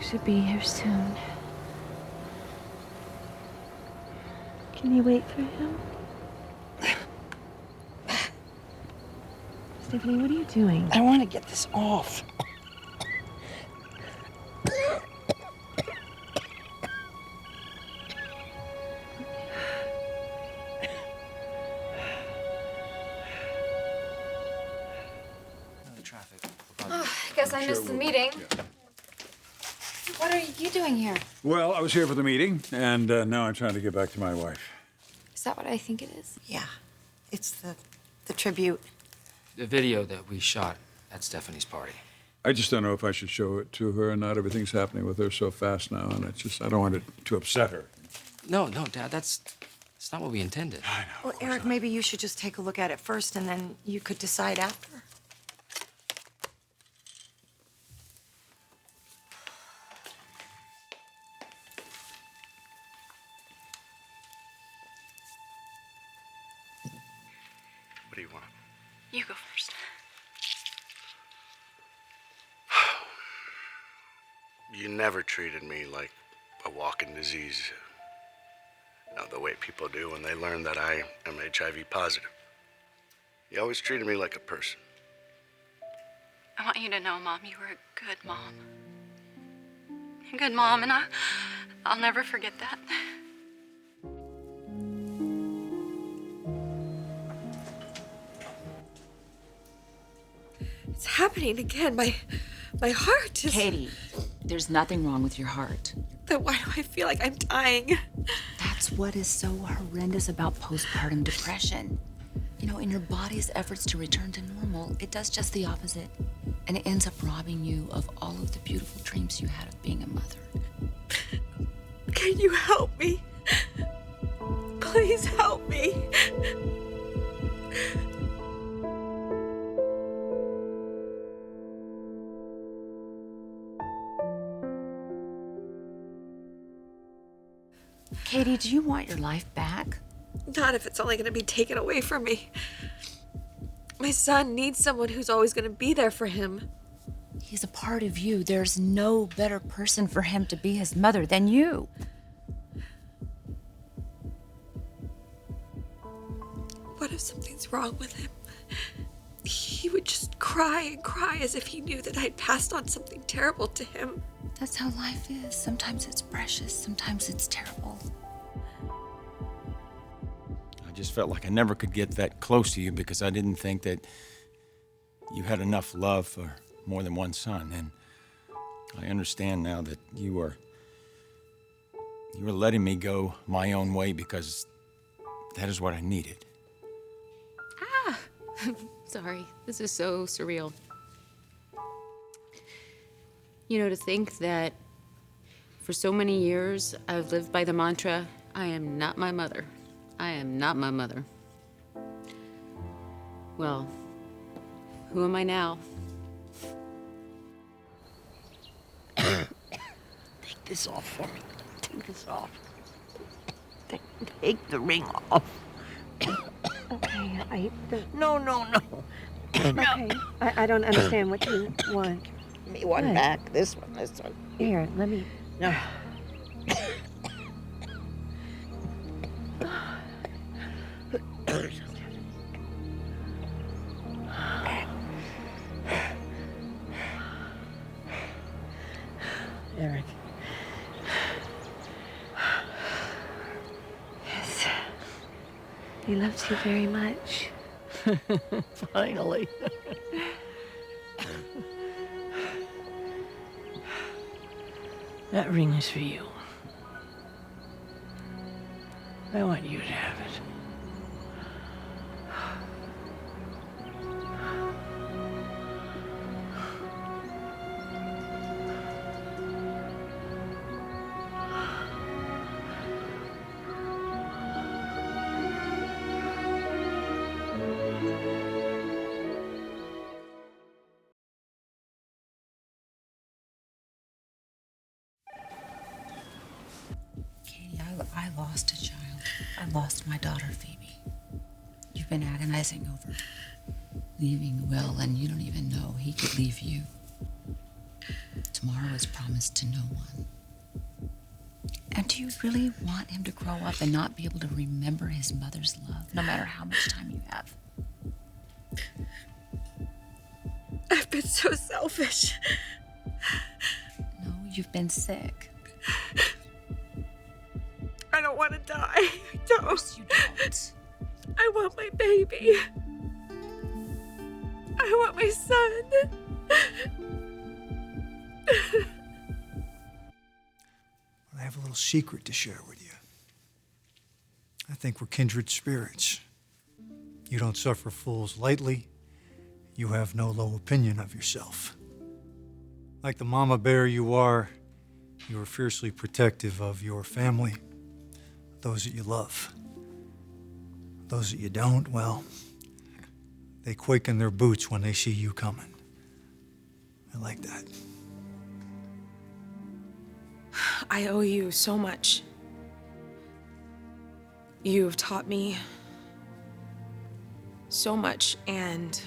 Should be here soon. Can you wait for him? Stephanie, what are you doing? I want to get this off. Guess I missed the meeting. What are you doing here? Well, I was here for the meeting, and now I'm trying to get back to my wife. Is that what I think it is? Yeah, it's the tribute. The video that we shot at Stephanie's party. I just don't know if I should show it to her or not. Everything's happening with her so fast now, and I don't want it to upset her. No, Dad, that's not what we intended. I know. Well, Eric, maybe you should just take a look at it first, and then you could decide after. What do you want? You go first. You never treated me like a walking disease. You know, the way people do when they learn that I am HIV positive. You always treated me like a person. I want you to know, Mom, you were a good mom. A good mom, and I'll never forget that. It's happening again. My heart is... Katie, there's nothing wrong with your heart. Then why do I feel like I'm dying? That's what is so horrendous about postpartum depression. You know, in your body's efforts to return to normal, it does just the opposite. And it ends up robbing you of all of the beautiful dreams you had of being a mother. Can you help me? Please help me. Katie, do you want your life back? Not if it's only going to be taken away from me. My son needs someone who's always going to be there for him. He's a part of you. There's no better person for him to be his mother than you. What if something's wrong with him? He would just cry and cry as if he knew that I'd passed on something terrible to him. That's how life is. Sometimes it's precious, sometimes it's terrible. I just felt like I never could get that close to you because I didn't think that you had enough love for more than one son. And I understand now that you were letting me go my own way because that is what I needed. Sorry, this is so surreal. You know, to think that for so many years I've lived by the mantra, I am not my mother. I am not my mother. Well, who am I now? Take this off for me. Take this off. Take the ring off. Okay, No. Okay, I don't understand what you want. Give me one What? back. This one. Here, let me... No. Eric. Yes. He loves you very much. Finally. That ring is for you. I want you to have it. Katie, I lost a child. I lost my daughter, Phoebe. You've been agonizing over leaving Will, and you don't even know he could leave you. Tomorrow is promised to no one. And do you really want him to grow up and not be able to remember his mother's love, no matter how much time you have? I've been so selfish. No, you've been sick. I don't want to die. I don't. Of course you don't. I want my baby. I want my son. I have a little secret to share with you. I think we're kindred spirits. You don't suffer fools lightly. You have no low opinion of yourself. Like the mama bear you are fiercely protective of your family, those that you love. Those that you don't, well, they quake in their boots when they see you coming. I like that. I owe you so much. You've taught me so much, and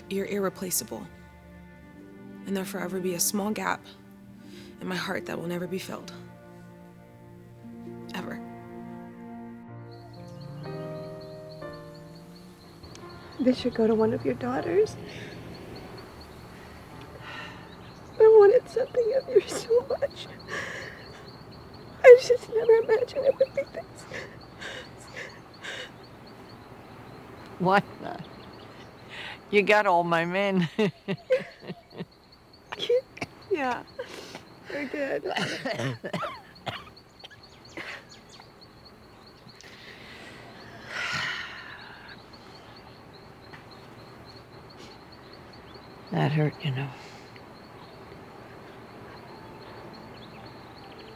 you're irreplaceable. And there'll forever be a small gap in my heart that will never be filled. Ever. This should go to one of your daughters. I wanted something of yours so much. I just never imagined it would be this. Why not? You got all my men. Yeah, I did. That hurt, you know.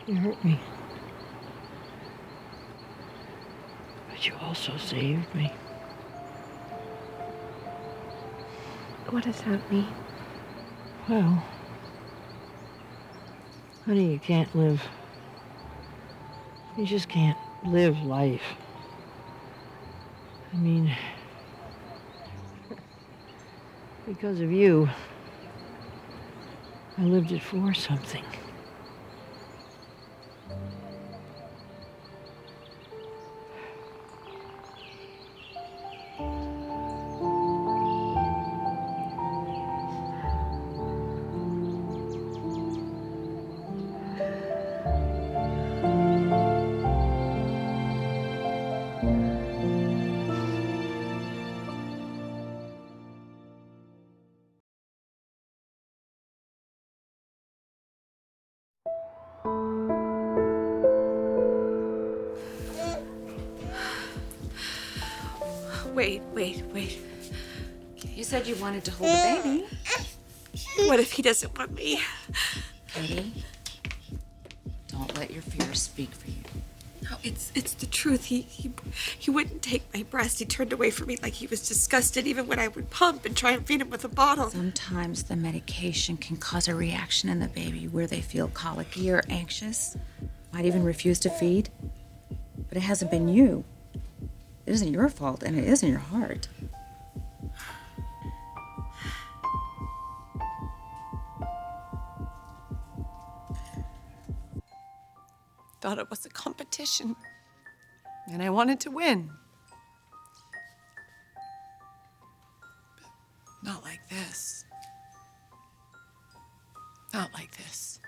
You hurt me. But you also saved me. What does that mean? Well, honey, you can't live. You just can't live life. I mean, because of you, I lived it for something. Wait. You said you wanted to hold the baby. What if he doesn't want me? Katie, don't let your fears speak for you. No, it's the truth. He wouldn't take my breast. He turned away from me like he was disgusted even when I would pump and try and feed him with a bottle. Sometimes the medication can cause a reaction in the baby where they feel colicky or anxious, might even refuse to feed. But it hasn't been you. It isn't your fault, and it isn't your heart. Thought it was a competition, and I wanted to win. But not like this. Not like this.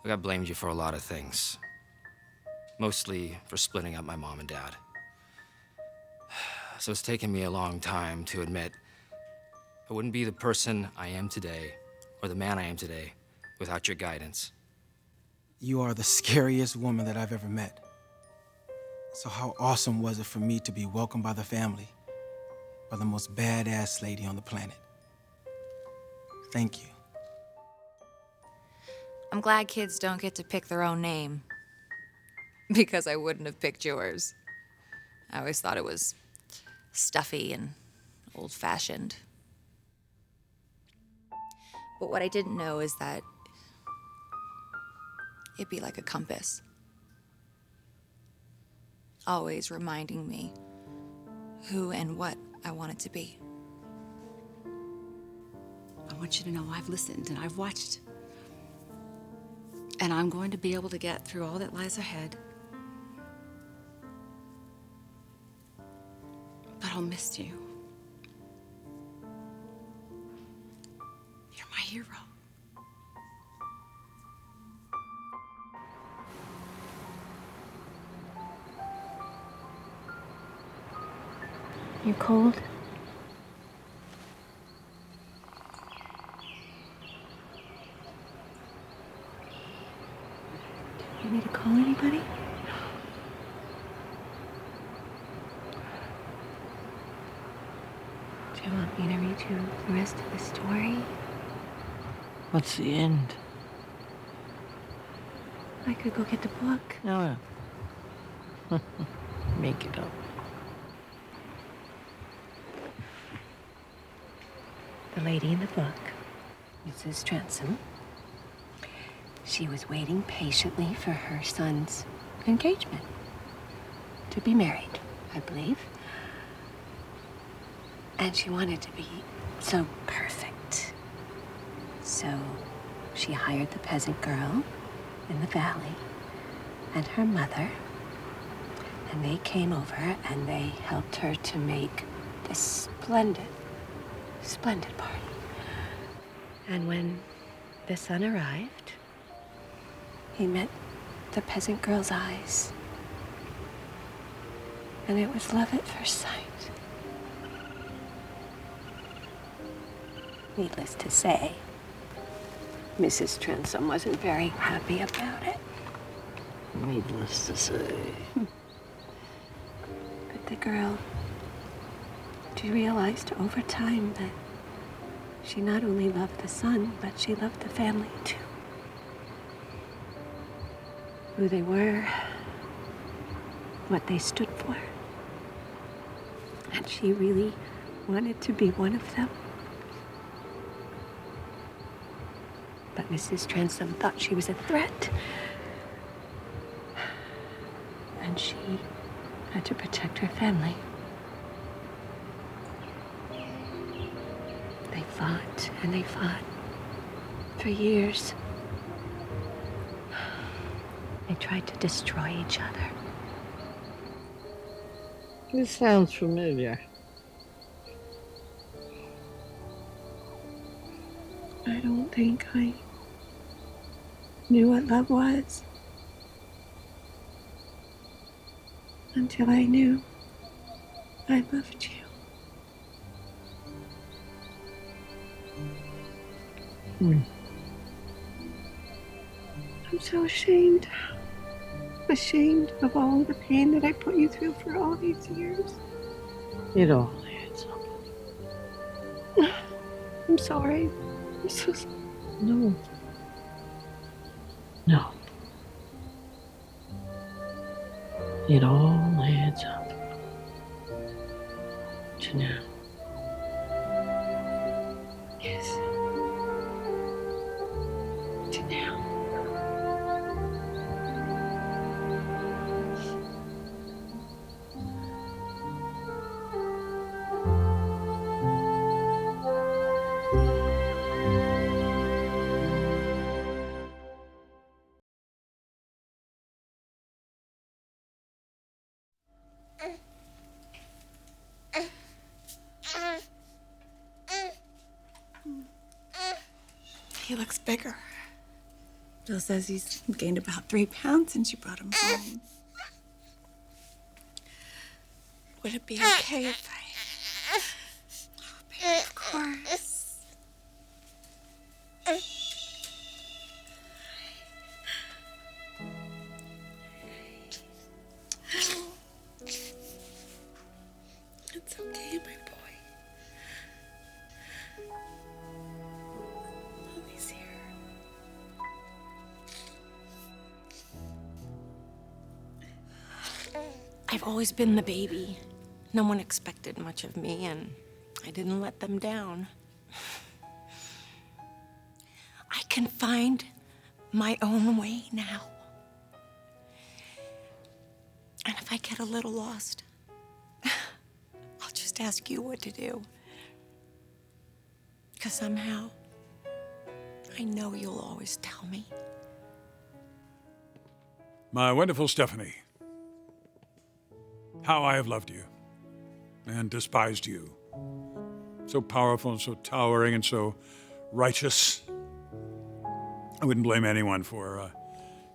Look, I blamed you for a lot of things. Mostly for splitting up my mom and dad. So it's taken me a long time to admit I wouldn't be the person I am today, or the man I am today, without your guidance. You are the scariest woman that I've ever met. So how awesome was it for me to be welcomed by the family, by the most badass lady on the planet. Thank you. I'm glad kids don't get to pick their own name. Because I wouldn't have picked yours. I always thought it was stuffy and old-fashioned. But what I didn't know is that it'd be like a compass. Always reminding me who and what I wanted to be. want you to know I've listened and I've watched. And I'm going to be able to get through all that lies ahead. But I'll miss you. You're my hero. You cold? You need to call anybody? Do you want me to read you the rest of the story? What's the end? I could go get the book. No. Make it up. The lady in the book, Mrs. Transome, she was waiting patiently for her son's engagement. To be married, I believe. And she wanted to be so perfect. So she hired the peasant girl in the valley and her mother, and they came over and they helped her to make this splendid party. And when the son arrived, he met the peasant girl's eyes, and it was love at first sight. Needless to say, Mrs. Transome wasn't very happy about it. Needless to say. But the girl, she realized over time that she not only loved the son, but she loved the family too. Who they were, what they stood for. And she really wanted to be one of them. But Mrs. Transome thought she was a threat. And she had to protect her family. They fought and they fought for years. They tried to destroy each other. This sounds familiar. I don't think I knew what love was until I knew I loved you. I'm so ashamed. Ashamed of all the pain that I put you through for all these years. It all adds up. I'm sorry. I'm so sorry. No. No. It all adds up. To now. Yes. To now. He looks bigger. Jill says he's gained about 3 pounds since you brought him home. Would it be okay if I... Oh, baby, of course. It's okay, my boy. Mommy's here. I've always been the baby. No one expected much of me, and I didn't let them down. I can find my own way now. And if I get a little lost, I'll just ask you what to do. Because somehow, I know you'll always tell me. My wonderful Stephanie, how I have loved you and despised you. So powerful and so towering and so righteous. I wouldn't blame anyone for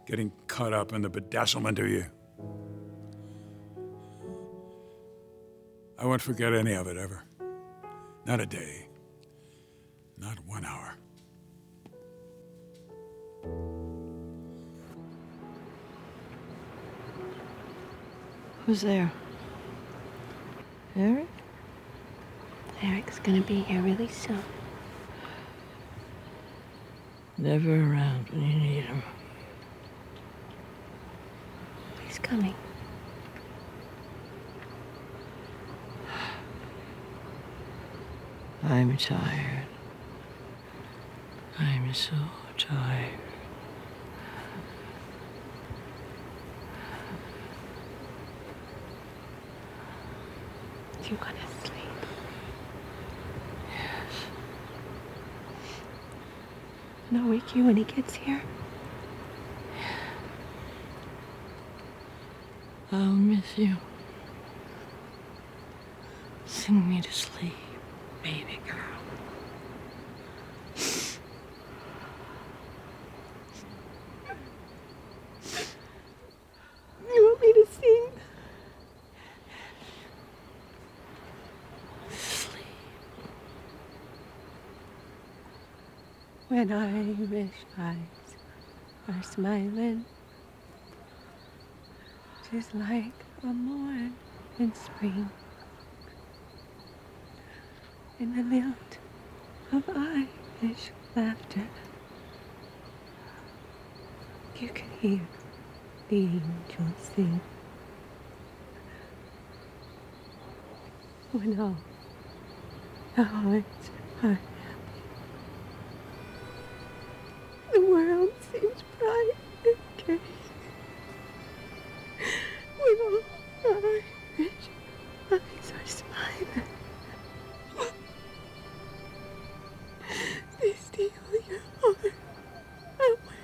getting caught up in the bedazzlement of you. I won't forget any of it ever. Not a day. Not 1 hour. Who's there? Eric? Eric's gonna be here really soon. Never around when you need him. He's coming. I'm tired. I'm so tired. You're gonna sleep. And I'll wake you when he gets here. I'll miss you. Sing me to sleep, baby girl. You want me to sing? When Irish eyes are smiling, just like a morn in spring, in the lilt of Irish laughter, you can hear the angels sing. When all the hearts are the world seems bright and gay. When all the Irish eyes are smiling, they steal your heart away.